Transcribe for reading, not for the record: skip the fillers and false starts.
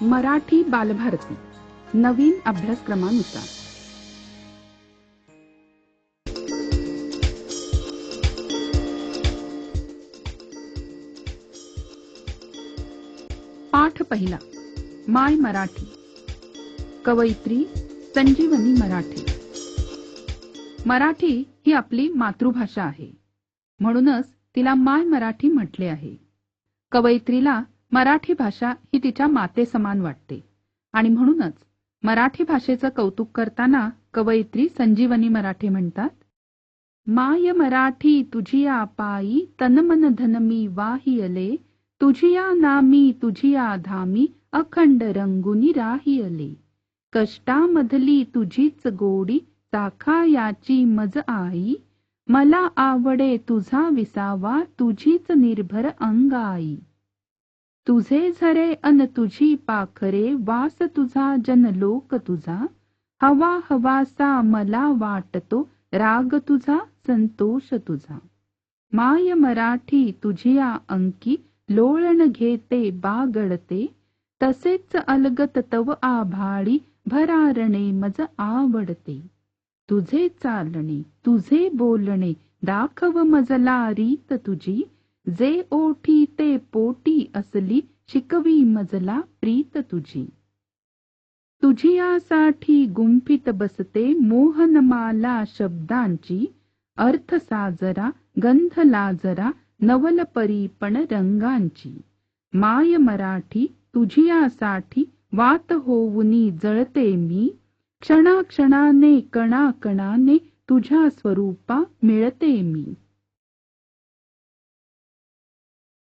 मराठी बालभारती नवीन अभ्यासक्रमानुसार पाठ पहिला माय मराठी। कवयित्री संजीवनी मराठे। मराठी ही आपली मातृभाषा आहे, म्हणूनच तिला माय मराठी म्हटले आहे। कवयित्रीला मराठी भाषा ही तिच्या मातेसमान वाटते आणि म्हणूनच मराठी भाषेचं कौतुक करताना कवयित्री संजीवनी मराठे म्हणतात, माय मराठी तुझिया पायी तनमन धन मी वाहियले, तुझिया नामी तुझिया धामी अखंड रंगुनी राहियले, कष्टामधली तुझीच गोडी चाखा याची मज आई, मला आवडे तुझा विसावा तुझीच निर्भर अंगाई, तुझे झरे अन तुझी पाखरे वास तुझा जनलोक तुझा, हवा हवासा मला वाटतो राग तुझा संतोष तुझा, माय मराठी तुझिया अंकी लोळण घेते बागडते, तसेच अलगत तव आभाळी भरारणे मज आवडते, तुझे चालणे तुझे बोलणे दाखव मजला रीत तुझी, जे ओठी ते पोटी असली शिकवी मजला प्रीत तुझी, तुझियासाठी गुंफित बसते मोहनमाला शब्दांची, अर्थ साजरा गंध लाजरा नवल परीपण रंगांची, माय मराठी तुझियासाठी वात होऊनी जळते मी, क्षणाक्षणाने कणाकणाने तुझ्या स्वरूपा मिळते मी,